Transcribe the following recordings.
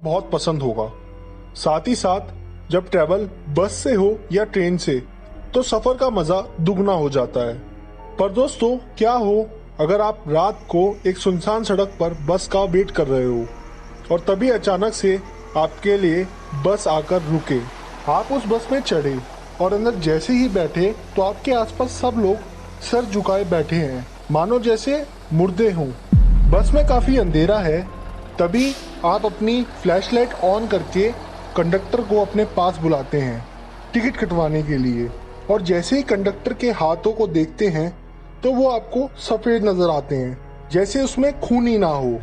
बहुत पसंद होगा। साथ ही साथ जब ट्रैवल बस से हो या ट्रेन से तो सफर का मजा दुगना हो जाता है। पर दोस्तों, क्या हो अगर आप रात को एक सुनसान सड़क पर बस का वेट कर रहे हो और तभी अचानक से आपके लिए बस आकर रुके। आप उस बस में चढ़े और अंदर जैसे ही बैठे तो आपके आसपास सब लोग सर झुकाए बैठे हैं, मानो जैसे मुर्दे हों। बस में काफी अंधेरा है। तभी आप अपनी फ्लैशलाइट ऑन करके कंडक्टर को अपने पास बुलाते हैं टिकट कटवाने के लिए। और जैसे ही कंडक्टर के हाथों को देखते हैं तो वो आपको सफेद नजर आते हैं, जैसे उसमें खून ही ना हो।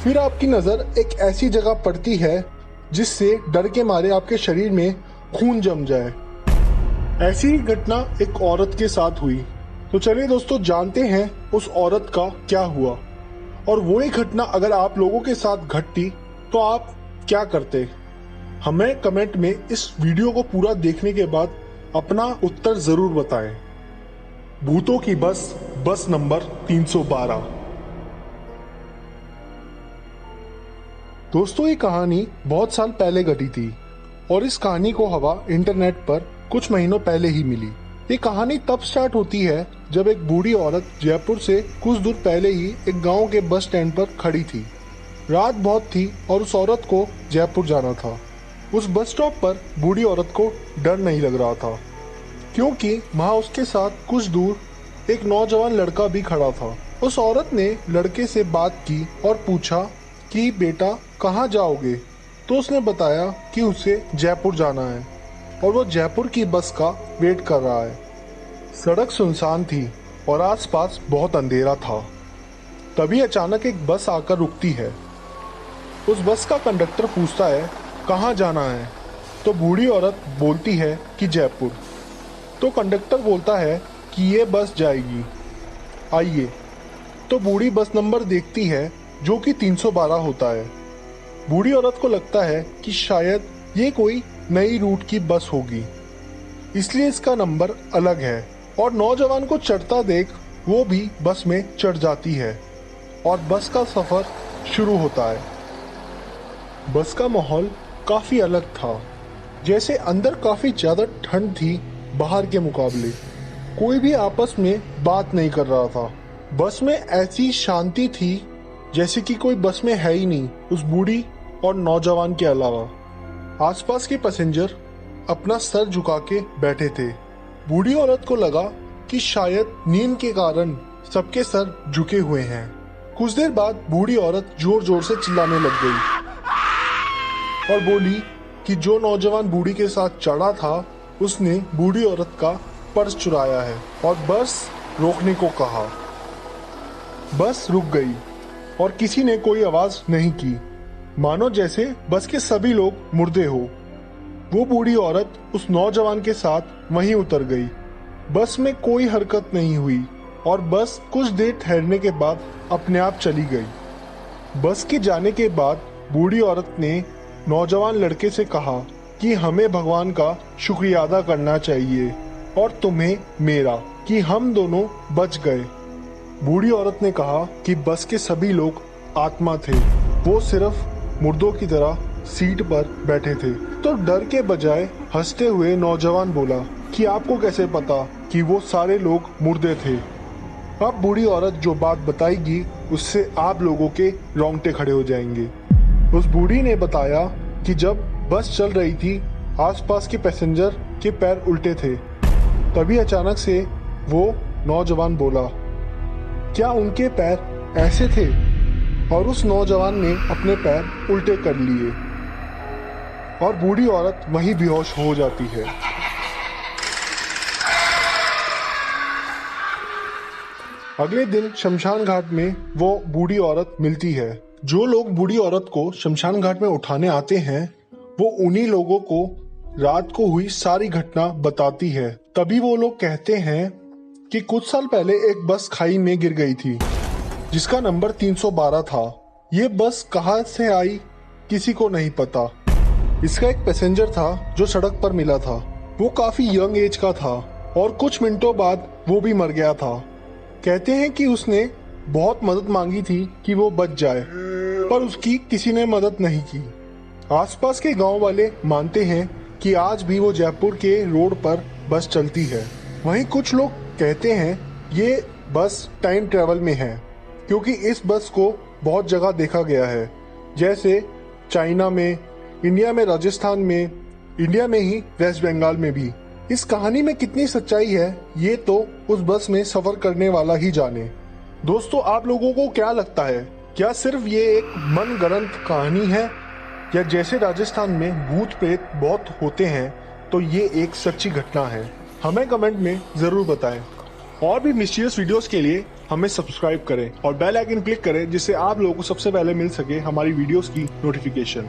फिर आपकी नजर एक ऐसी जगह पड़ती है जिससे डर के मारे आपके शरीर में खून जम जाए। ऐसी ही घटना एक औरत के साथ हुई। तो चलिए दोस्तों, जानते हैं उस औरत का क्या हुआ और वो ही घटना अगर आप लोगों के साथ घटती तो आप क्या करते। हमें कमेंट में इस वीडियो को पूरा देखने के बाद अपना उत्तर जरूर बताएं। भूतों की बस नंबर 312। दोस्तों, ये कहानी बहुत साल पहले घटी थी और इस कहानी को हवा इंटरनेट पर कुछ महीनों पहले ही मिली। ये कहानी तब स्टार्ट होती है जब एक बूढ़ी औरत जयपुर से कुछ दूर पहले ही एक गांव के बस स्टैंड पर खड़ी थी। रात बहुत थी और उस औरत को जयपुर जाना था। उस बस स्टॉप पर बूढ़ी औरत को डर नहीं लग रहा था, क्योंकि वहाँ उसके साथ कुछ दूर एक नौजवान लड़का भी खड़ा था। उस औरत ने लड़के से बात की और पूछा कि बेटा कहाँ जाओगे। तो उसने बताया कि उसे जयपुर जाना है और वो जयपुर की बस का वेट कर रहा है। सड़क सुनसान थी और आसपास बहुत अंधेरा था। तभी अचानक एक बस आकर रुकती है। उस बस का कंडक्टर पूछता है कहाँ जाना है। तो बूढ़ी औरत बोलती है कि जयपुर। तो कंडक्टर बोलता है कि ये बस जाएगी, आइए। तो बूढ़ी बस नंबर देखती है जो कि 312 होता है। बूढ़ी औरत को लगता है कि शायद ये कोई नई रूट की बस होगी, इसलिए इसका नंबर अलग है। और नौजवान को चढ़ता देख वो भी बस में चढ़ जाती है और बस का सफर शुरू होता है। बस का माहौल काफी अलग था, जैसे अंदर काफी ज्यादा ठंड थी बाहर के मुकाबले। कोई भी आपस में बात नहीं कर रहा था। बस में ऐसी शांति थी जैसे कि कोई बस में है ही नहीं, उस बूढ़ी और नौजवान के अलावा। आसपास के पैसेंजर अपना सर झुका के बैठे थे। बूढ़ी औरत को लगा कि शायद नींद के कारण सबके सर झुके हुए हैं। कुछ देर बाद बूढ़ी औरत जोर जोर से चिल्लाने लग गई और बोली कि जो नौजवान बूढ़ी के साथ चढ़ा था उसने बूढ़ी औरत का पर्स चुराया है और बस रोकने को कहा। बस रुक गई और किसी ने कोई आवाज नहीं की, मानो जैसे बस के सभी लोग मुर्दे हो। वो बूढ़ी औरत उस नौजवान के साथ वहीं उतर गई। बस में कोई हरकत नहीं हुई और बस कुछ देर ठहरने के बाद अपने आप चली गई। बस के जाने के बाद बूढ़ी औरत ने नौजवान लड़के से कहा कि हमें भगवान का शुक्रिया अदा करना चाहिए और तुम्हें मेरा, कि हम दोनों बच गए। बूढ़ी औरत ने कहा कि बस के सभी लोग आत्मा थे, वो सिर्फ मुर्दों की तरह सीट पर बैठे थे। तो डर के बजाय हंसते हुए नौजवान बोला कि आपको कैसे पता कि वो सारे लोग मुर्दे थे। अब बूढ़ी औरत जो बात बताएगी उससे आप लोगों के रोंगटे खड़े हो जाएंगे। उस बूढ़ी ने बताया कि जब बस चल रही थी आसपास के पैसेंजर के पैर उल्टे थे। तभी अचानक से वो नौजवान बोला क्या उनके पैर ऐसे थे, और उस नौजवान ने अपने पैर उल्टे कर लिए और बूढ़ी औरत वहीं बेहोश हो जाती है। अगले दिन शमशान घाट में वो बूढ़ी औरत मिलती है। जो लोग बूढ़ी औरत को शमशान घाट में उठाने आते हैं वो उन्हीं लोगों को रात को हुई सारी घटना बताती है। तभी वो लोग कहते हैं कि कुछ साल पहले एक बस खाई में गिर गई थी जिसका नंबर 312 था। ये बस कहाँ से आई किसी को नहीं पता। इसका एक पैसेंजर था जो सड़क पर मिला था। वो काफी यंग एज का था और कुछ मिनटों बाद वो भी मर गया था। कहते हैं कि उसने बहुत मदद मांगी थी कि वो बच जाए, पर उसकी किसी ने मदद नहीं की। आसपास के गांव वाले मानते हैं कि आज भी वो जयपुर के रोड पर बस चलती है। वहीं कुछ लोग कहते हैं ये बस टाइम ट्रेवल में है, क्योंकि इस बस को बहुत जगह देखा गया है, जैसे चाइना में, इंडिया में राजस्थान में, इंडिया में ही वेस्ट बंगाल में भी। इस कहानी में कितनी सच्चाई है ये तो उस बस में सफर करने वाला ही जाने। दोस्तों, आप लोगों को क्या लगता है, क्या सिर्फ ये एक मनगढ़ंत कहानी है, या जैसे राजस्थान में भूत प्रेत बहुत होते हैं तो ये एक सच्ची घटना है? हमें कमेंट में जरूर बताएं। और भी मिस्टीरियस वीडियोस के लिए हमें सब्सक्राइब करें और बेल आइकन क्लिक करें, जिससे आप लोगों को सबसे पहले मिल सके हमारी वीडियोस की नोटिफिकेशन।